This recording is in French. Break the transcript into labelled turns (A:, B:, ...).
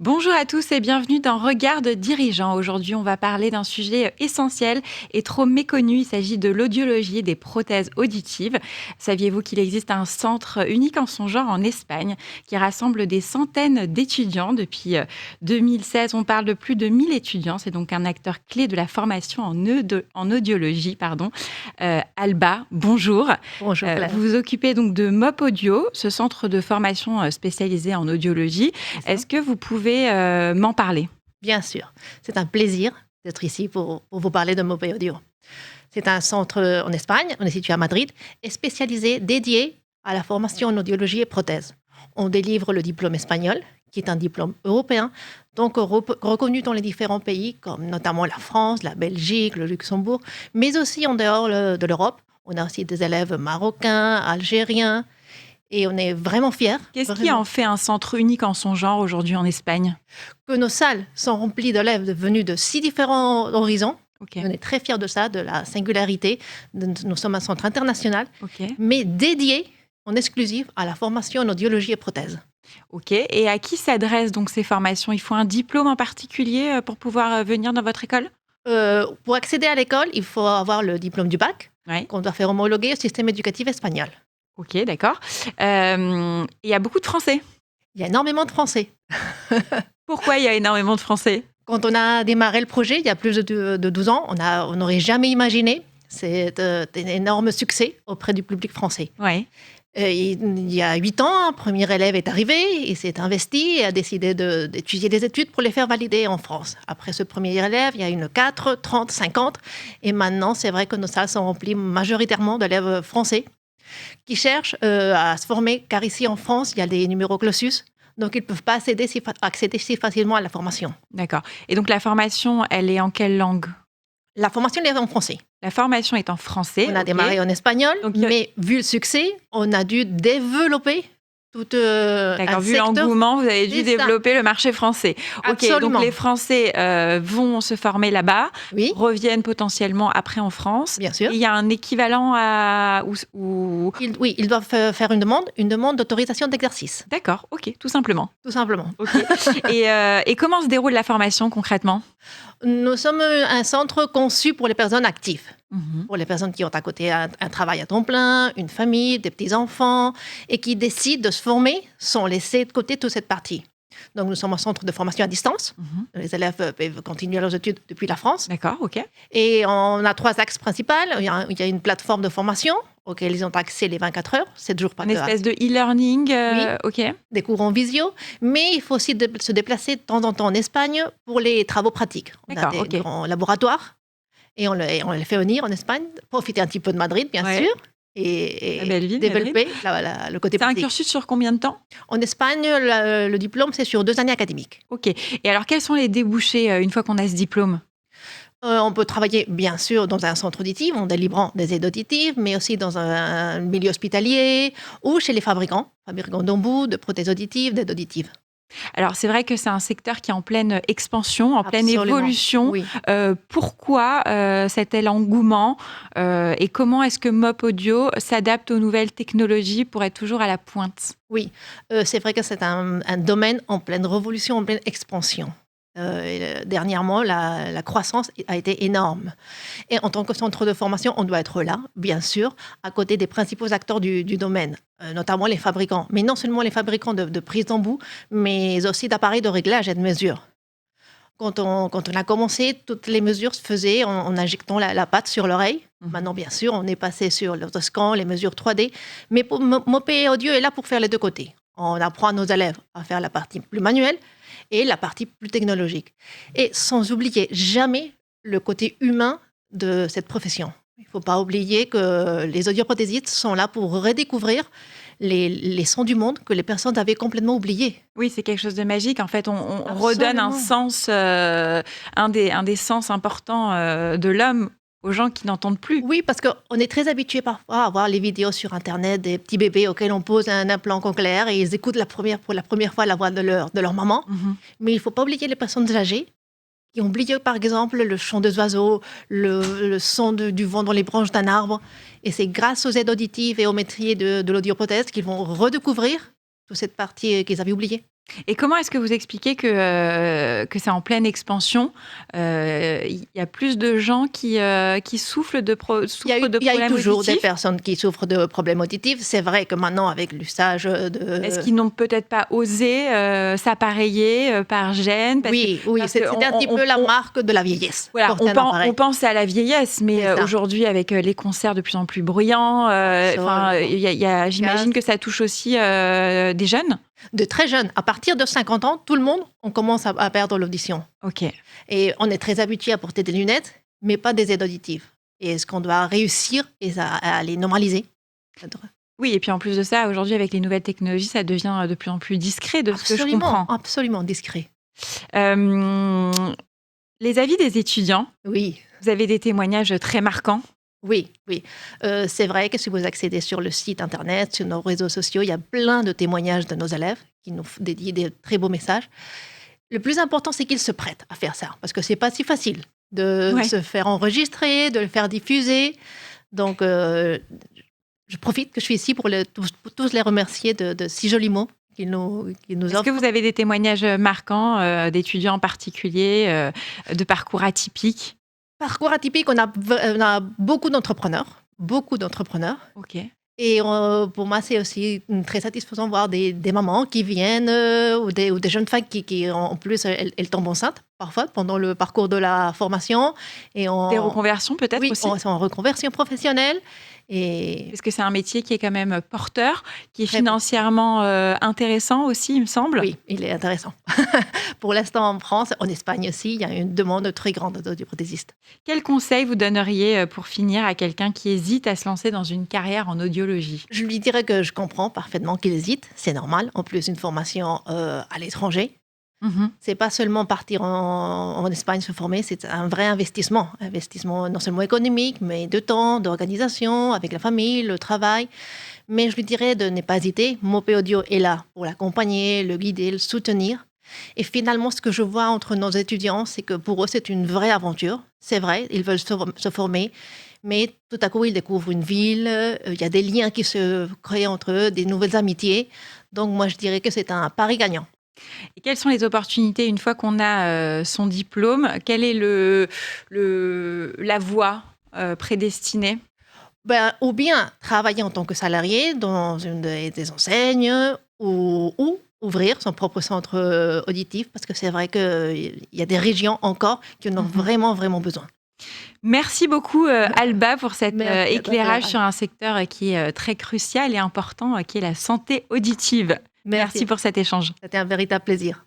A: Bonjour à tous et bienvenue dans Regard de dirigeant. Aujourd'hui, on va parler d'un sujet essentiel et trop méconnu. Il s'agit de l'audiologie et des prothèses auditives. Saviez-vous qu'il existe un centre unique en son genre en Espagne qui rassemble des centaines d'étudiants depuis 2016? On parle de plus de 1000 étudiants. C'est donc un acteur clé de la formation en audiologie. Alba, bonjour.
B: Bonjour Claire.
A: Vous vous occupez donc de MOP Audio, ce centre de formation spécialisé en audiologie. Est-ce que vous pouvez m'en parler?
B: Bien sûr, c'est un plaisir d'être ici pour vous parler de MOP Audio. C'est un centre en Espagne, on est situé à Madrid, et spécialisé, dédié à la formation en audiologie et prothèses. On délivre le diplôme espagnol, qui est un diplôme européen, donc reconnu dans les différents pays, comme notamment la France, la Belgique, le Luxembourg, mais aussi en dehors de l'Europe. On a aussi des élèves marocains, algériens, et on est vraiment fiers.
A: Qu'est-ce qui en fait un centre unique en son genre aujourd'hui en Espagne?
B: Que nos salles sont remplies d'élèves venus de 6 différents horizons.
A: Okay.
B: On est très fiers de ça, de la singularité. Nous sommes un centre international, mais dédié en exclusif à la formation en audiologie et prothèses.
A: Ok. Et à qui s'adressent donc ces formations? Il faut un diplôme en particulier pour pouvoir venir dans votre école?
B: Pour accéder à l'école, il faut avoir le diplôme du bac, qu'on doit faire homologuer au système éducatif espagnol.
A: Ok, d'accord. Il y a beaucoup de Français?
B: Il y a énormément de Français.
A: Pourquoi il y a énormément de Français?
B: Quand on a démarré le projet, il y a plus de 12 ans, on n'aurait jamais imaginé. C'est un énorme succès auprès du public français.
A: Ouais.
B: Il y a 8 ans, un premier élève est arrivé, il s'est investi et a décidé d'étudier des études pour les faire valider en France. Après ce premier élève, il y a eu 4, 30, 50. Et maintenant, c'est vrai que nos salles sont remplies majoritairement d'élèves français qui cherchent à se former, car ici en France, il y a des numéros clausus, donc ils ne peuvent pas accéder si facilement à la formation.
A: D'accord. Et donc la formation, elle est en quelle langue?
B: La formation est en français.
A: La formation est en français.
B: On a démarré en espagnol,
A: donc,
B: mais vu le succès, on a dû développer tout
A: D'accord, vu l'engouement, vous avez dû développer le marché français. Ok, donc les Français vont se former là-bas, reviennent potentiellement après en France.
B: Bien sûr.
A: Et il y a un équivalent à...
B: Oui, ils doivent faire une demande d'autorisation d'exercice.
A: D'accord, ok, tout simplement.
B: Tout simplement.
A: Okay. Et comment se déroule la formation concrètement?
B: Nous sommes un centre conçu pour les personnes actives. Pour les personnes qui ont à côté un travail à temps plein, une famille, des petits-enfants, et qui décident de se former sans laisser de côté toute cette partie. Donc, nous sommes un centre de formation à distance. Les élèves peuvent continuer leurs études depuis la France.
A: D'accord, ok.
B: Et on a 3 axes principaux. Il y a une plateforme de formation auquel ils ont accès les 24 heures, 7 jours par
A: Une espèce de e-learning, ok.
B: Des cours en visio, mais il faut aussi se déplacer de temps en temps en Espagne pour les travaux pratiques. On a des grands laboratoires. Et on les fait venir en Espagne, profiter un petit peu de Madrid, bien sûr, et développer le côté pratique.
A: C'est un cursus sur combien de temps?
B: En Espagne, le diplôme, c'est sur 2 années académiques.
A: Ok. Et alors, quels sont les débouchés une fois qu'on a ce diplôme?
B: On peut travailler, bien sûr, dans un centre auditif, en délivrant des aides auditives, mais aussi dans un milieu hospitalier ou chez les fabricants d'embouts, de prothèses auditives, d'aides auditives.
A: Alors, c'est vrai que c'est un secteur qui est en pleine expansion, en pleine évolution.
B: Oui.
A: Pourquoi cet engouement et comment est-ce que MOP Audio s'adapte aux nouvelles technologies pour être toujours à la pointe?
B: Oui, c'est vrai que c'est un domaine en pleine révolution, en pleine expansion. Dernièrement, la croissance a été énorme. Et en tant que centre de formation, on doit être là, bien sûr, à côté des principaux acteurs du domaine, notamment les fabricants. Mais non seulement les fabricants de prises d'embout, mais aussi d'appareils de réglage et de mesure. Quand on a commencé, toutes les mesures se faisaient en injectant la patte sur l'oreille. Maintenant, bien sûr, on est passé sur l'autoscan, les mesures 3D. Mais MOP Audio est là pour faire les 2 côtés. On apprend à nos élèves à faire la partie plus manuelle et la partie plus technologique. Et sans oublier jamais le côté humain de cette profession. Il ne faut pas oublier que les audioprothésistes sont là pour redécouvrir les sons du monde que les personnes avaient complètement oubliés.
A: Oui, c'est quelque chose de magique. En fait, on redonne un sens, un des sens importants de l'homme aux gens qui n'entendent plus.
B: Oui, parce qu'on est très habitué parfois à voir les vidéos sur Internet des petits bébés auxquels on pose un implant cochléaire et ils écoutent pour la première fois la voix de leur maman. Mais il ne faut pas oublier les personnes âgées qui ont oublié, par exemple, le chant des oiseaux, le son du vent dans les branches d'un arbre. Et c'est grâce aux aides auditives et aux métiers de l'audioprothèse qu'ils vont redécouvrir toute cette partie qu'ils avaient oubliée.
A: Et comment est-ce que vous expliquez que c'est en pleine expansion? Il y a plus de gens qui souffrent de
B: Il y a eu
A: problèmes
B: toujours des
A: auditifs?
B: personnes qui souffrent de problèmes auditifs. C'est vrai que maintenant, avec l'usage
A: Est-ce
B: de...
A: qu'ils n'ont peut-être pas osé, s'appareiller, par gêne?
B: Oui, oui,
A: Parce qu'on
B: c'était un petit peu la
A: on
B: marque de la vieillesse,
A: voilà,
B: porter un appareil.
A: on pense à la vieillesse, mais
B: C'est ça,
A: aujourd'hui avec, les concerts de plus en plus bruyants, enfin,
B: absolument.
A: j'imagine que ça touche aussi, des jeunes?
B: De très jeunes, à partir de 50 ans, tout le monde, on commence à perdre l'audition.
A: OK.
B: Et on est très habitué à porter des lunettes, mais pas des aides auditives. Et ce qu'on doit réussir, et à les normaliser.
A: Oui et puis en plus de ça, aujourd'hui avec les nouvelles technologies, ça devient, de plus en plus discret de ce que je
B: Absolument,
A: comprends.
B: absolument discret.
A: Hem, les avis des étudiants,
B: Oui,
A: vous avez des témoignages très marquants?
B: oui, oui. C'est vrai que si vous accédez sur le site internet, sur nos réseaux sociaux, il y a plein de témoignages de nos élèves qui nous dédient des très beaux messages. Le plus important, c'est qu'ils se prêtent à faire ça, parce que c'est pas si facile de
A: Ouais.
B: se faire enregistrer, de le faire diffuser. Donc, je profite que je suis ici pour tous les remercier de si jolis mots qu'ils nous
A: Est-ce que
B: offrent.
A: vous avez des témoignages, marquants, d'étudiants en particulier, de parcours atypiques?
B: Parcours atypique, on a beaucoup d'entrepreneurs, beaucoup d'entrepreneurs.
A: OK.
B: Et pour moi, c'est aussi très satisfaisant de voir des mamans qui viennent ou des jeunes femmes qui en plus, elles tombent enceintes parfois pendant le parcours de la formation. Et
A: Des reconversions peut-être
B: oui,
A: aussi?
B: c'est en reconversion professionnelle. Et
A: Parce que c'est un métier qui est quand même porteur, qui est
B: très bon.
A: financièrement, intéressant aussi, il me semble?
B: Oui, il est intéressant. Pour l'instant, en France, en Espagne aussi, il y a une demande très grande d'audioprothésistes.
A: Quel conseil vous donneriez, pour finir, à quelqu'un qui hésite à se lancer dans une carrière en audiologie?
B: Je lui dirais que je comprends parfaitement qu'il hésite, c'est normal. En plus, une formation à l'étranger.
A: Mmh.
B: C'est pas seulement partir en Espagne se former, c'est un vrai investissement. Investissement non seulement économique, mais de temps, d'organisation, avec la famille, le travail. Mais je lui dirais de ne pas hésiter. Mopé Audio est là pour l'accompagner, le guider, le soutenir. Et finalement, ce que je vois entre nos étudiants, c'est que pour eux, c'est une vraie aventure. C'est vrai, ils veulent se former, mais tout à coup, ils découvrent une ville, il y a des liens qui se créent entre eux, des nouvelles amitiés. Donc moi, je dirais que c'est un pari gagnant.
A: Et quelles sont les opportunités une fois qu'on a, son diplôme? Quelle est la voie, prédestinée?
B: Ben, ou bien travailler en tant que salarié dans une des enseignes ou ouvrir son propre centre auditif parce que c'est vrai qu'il y a des régions encore qui en ont
A: Mmh.
B: vraiment, vraiment besoin.
A: Merci beaucoup, Alba, pour cet,
B: Merci à toi,
A: éclairage
B: Clara.
A: sur un secteur, qui est, très crucial et important, qui est la santé auditive.
B: Merci.
A: Merci pour cet échange.
B: C'était un véritable plaisir.